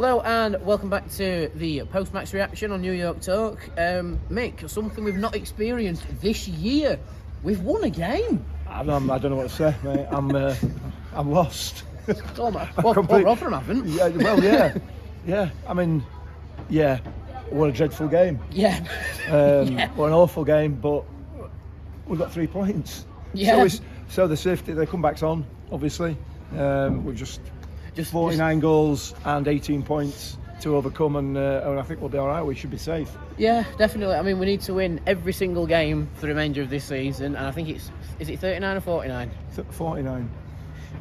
Hello and welcome back to the post-match reaction on New York Talk. Mick, something we've not experienced this year. We've won a game. I don't know what to say, mate. I'm lost. Oh, well, Rotherham haven't. Yeah, well, yeah, yeah. I mean, yeah. What a dreadful game. Yeah. What an awful game, but we've got 3 points. Yeah. So the safety, the comeback's on. Obviously, we've just 49 goals and 18 points to overcome, and I think we'll be all right. We should be safe. Yeah, definitely. I mean, we need to win every single game for the remainder of this season, and I think is it 39 or 49? 49.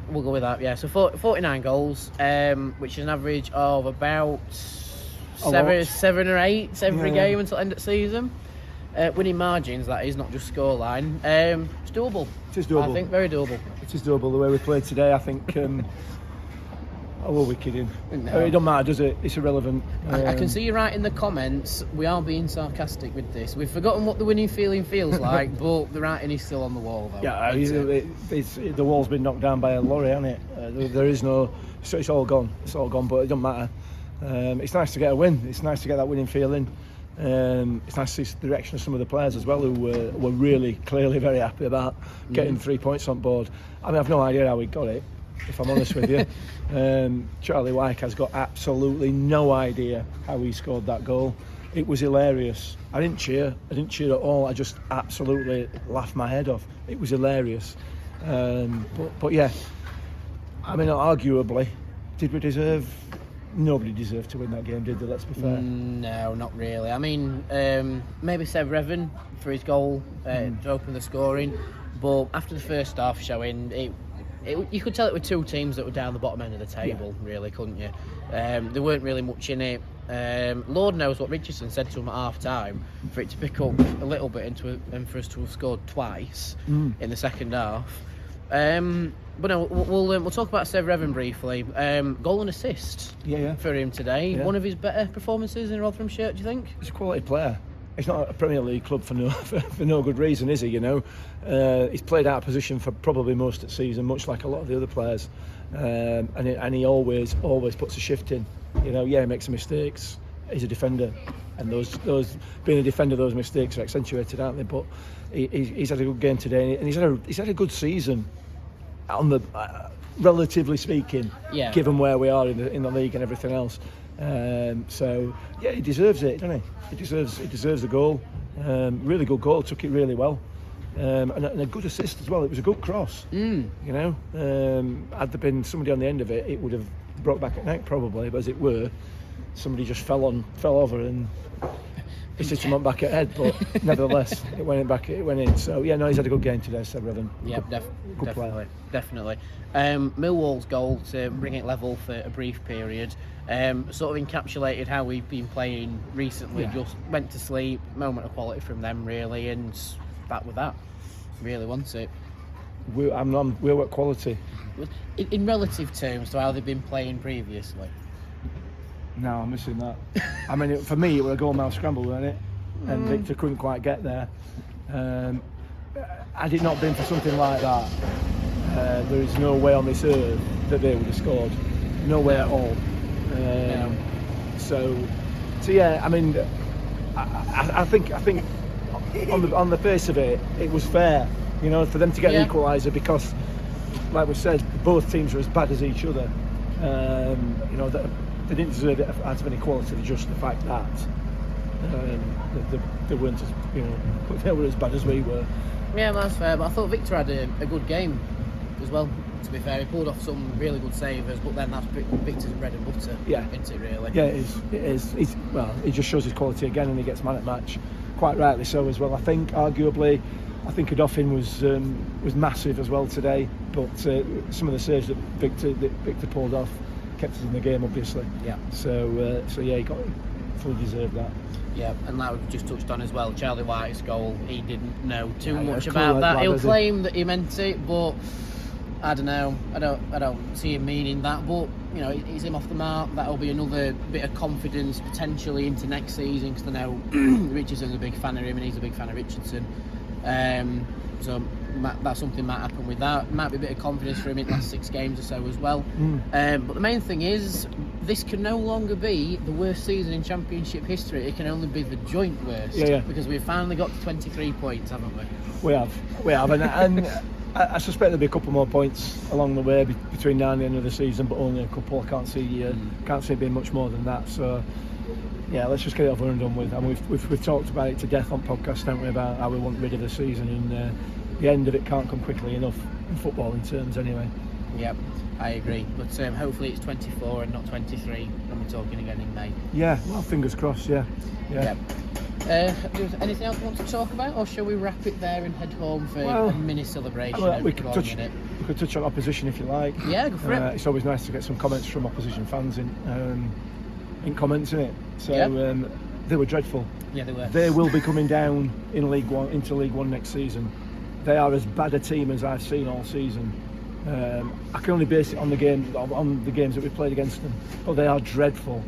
We'll go with that. Yeah. So 49 goals, which is an average of about seven or eight every game until end of season. Winning margins, that is, not just scoreline. It's doable. It is doable. I think very doable. It is doable. The way we played today, I think. Oh, were we kidding? No. It don't matter, does it? It's irrelevant. I can see you right in the comments. We are being sarcastic with this. We've forgotten what the winning feeling feels like, but the writing is still on the wall, though. Yeah, the wall's been knocked down by a lorry, hasn't it? There is no. So it's all gone. It's all gone, but it doesn't matter. It's nice to get a win. It's nice to get that winning feeling. It's nice to see the reaction of some of the players as well, who were really clearly very happy about getting 3 points on board. I mean, I've no idea how we got it, if I'm honest with you. Charlie Wyke has got absolutely no idea how he scored that goal. It was hilarious. I didn't cheer at all. I just absolutely laughed my head off. It was hilarious. But yeah, I mean, arguably, did we deserve? Nobody deserved to win that game, did they? Let's be fair. No, not really. I mean, maybe Seb Revan for his goal to open the scoring, but after the first half showing, you could tell it were two teams that were down the bottom end of the table, really, couldn't you? There weren't really much in it. Lord knows what Richardson said to him at half time for it to pick up a little bit and for us to have scored twice in the second half. But no, we'll talk about Seb Revan briefly. Goal and assist for him today. Yeah. One of his better performances in a Rotherham shirt, do you think? He's a quality player. He's not a Premier League club for no good reason, is he? You know, he's played out of position for probably most of the season, much like a lot of the other players, and he always puts a shift in. You know, he makes some mistakes. He's a defender, and those being a defender, those mistakes are accentuated, aren't they? But he's had a good game today, and he's had a good season. On the relatively speaking, given where we are in the league and everything else, so yeah, he deserves it, doesn't he? He deserves the goal. Really good goal, took it really well, and a good assist as well. It was a good cross. You know, had there been somebody on the end of it, it would have broke back at neck probably, but as it were, somebody just fell over and he hit him on back at head, but nevertheless it went in. So yeah, no, he's had a good game today, Seb Revan. Yeah, definitely. Millwall's goal to bring it level for a brief period sort of encapsulated how we've been playing recently. Just went to sleep, moment of quality from them really, and that with that really, wasn't it? We're at quality in relative terms to how they've been playing previously. No, I'm missing that. I mean, for me, it was a goal mouth scramble, wasn't it? And Victor couldn't quite get there. Had it not been for something like that, there is no way on this earth that they would have scored. No way at all. So yeah, I mean, I think on the face of it, it was fair, you know, for them to get an equaliser, because, like we said, both teams are as bad as each other. You know, they didn't deserve it out of any quality, just the fact that they weren't as, you know, they were as bad as we were. Yeah, that's fair, but I thought Victor had a good game as well, to be fair. He pulled off some really good savers, but then that's Victor's bread and butter, isn't it, really? Yeah, it is. He just shows his quality again, and he gets man at match, quite rightly so as well. I think, arguably, Godolphin was massive as well today, but some of the saves that Victor pulled off kept us in the game, obviously. Yeah. So yeah, he fully deserved that. Yeah, and that we've just touched on as well. Charlie Wyke's goal, he didn't know too much about that. He'll claim that he meant it, but I don't know. I don't see him meaning that. But you know, he's him off the mark. That'll be another bit of confidence potentially into next season, because I know Richardson's a big fan of him, and he's a big fan of Richardson. So that's something might happen with that. Might be a bit of confidence for him in the last 6 games or so as well. But the main thing is this can no longer be the worst season in Championship history. It can only be the joint worst. Yeah. Because we've finally got to 23 points, haven't we? We have, and I suspect there'll be a couple more points along the way between now and the end of the season, but only a couple. I can't see it being much more than that. So yeah, let's just get it over and done with. And we've talked about it to death on podcast, haven't we, about how we want rid of the season, and the end of it can't come quickly enough in footballing terms, anyway. Yep, I agree. But hopefully it's 24 and not 23 when we're talking again in May. Yeah, well, fingers crossed. Yeah. Yep. Anything else you want to talk about, or shall we wrap it there and head home for a mini celebration? We could touch on opposition if you like. Yeah, go for it. It's always nice to get some comments from opposition fans in comments, isn't it? So they were dreadful. Yeah, they were. They will be coming down into League One next season. They are as bad a team as I've seen all season. I can only base it on the games that we've played against them, but they are dreadful.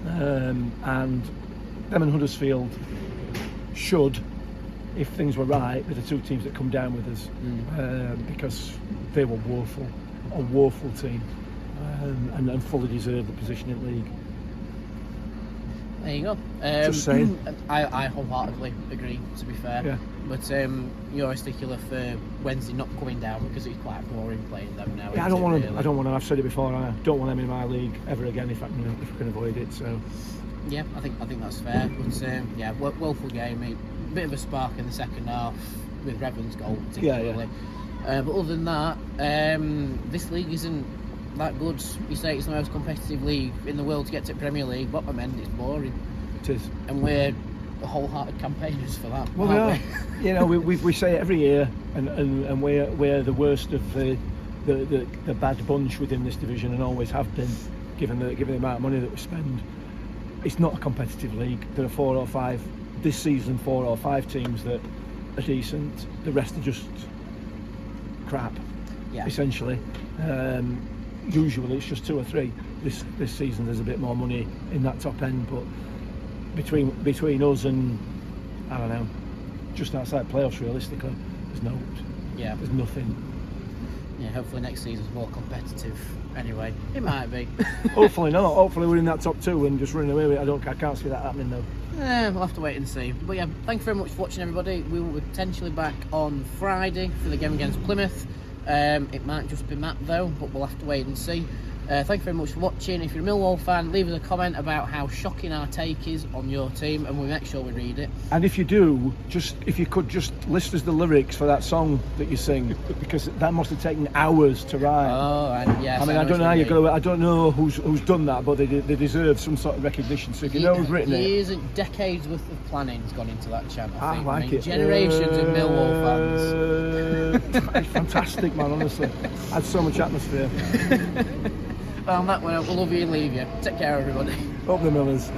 And them and Huddersfield should, if things were right, be the two teams that come down with us, because they were a woeful team, and fully deserve the position in the league. There you go. Just saying. I wholeheartedly agree, to be fair. Yeah. But you're a stickler for Wednesday not coming down because it's quite boring playing them now. Yeah, I don't want to. I've said it before. I don't want them in my league ever again if I can avoid it. So. Yeah, I think that's fair. But woeful game. A bit of a spark in the second half with Revan's goal, particularly. Yeah. But other than that, this league isn't that good. You say it's the most competitive league in the world to get to Premier League. Bottom end, it's boring. It is. And we're wholehearted campaigners for that. Well, we are. we say it every year, and we're the worst of the bad bunch within this division, and always have been, given the amount of money that we spend. It's not a competitive league. There are 4 or 5 this season, 4 or 5 teams that are decent. The rest are just crap, essentially. Usually it's just 2 or 3. This season there's a bit more money in that top end, but between us and, I don't know, just outside playoffs realistically, there's nothing. Yeah, hopefully next season's more competitive. Anyway, it might be. Hopefully not. Hopefully we're in that top 2 and just running away with it. I can't see that happening though. We'll have to wait and see. But yeah, thank you very much for watching, everybody. We will be potentially back on Friday for the game against Plymouth. It might just be Matt though, but we'll have to wait and see. Thank you very much for watching. If you're a Millwall fan, leave us a comment about how shocking our take is on your team, and we'll make sure we read it. And if you do, if you could just list us the lyrics for that song that you sing, because that must have taken hours to write. Oh, and yes. I mean, I don't know how you're going to. I don't know who's done that, but they deserve some sort of recognition. So if you know who's written it, years and decades worth of planning's gone into that chant. I think. Like it. Generations of Millwall fans. It's fantastic, man. Honestly, adds so much atmosphere. On that one, we'll love you and leave you. Take care, everybody. Up the Millers.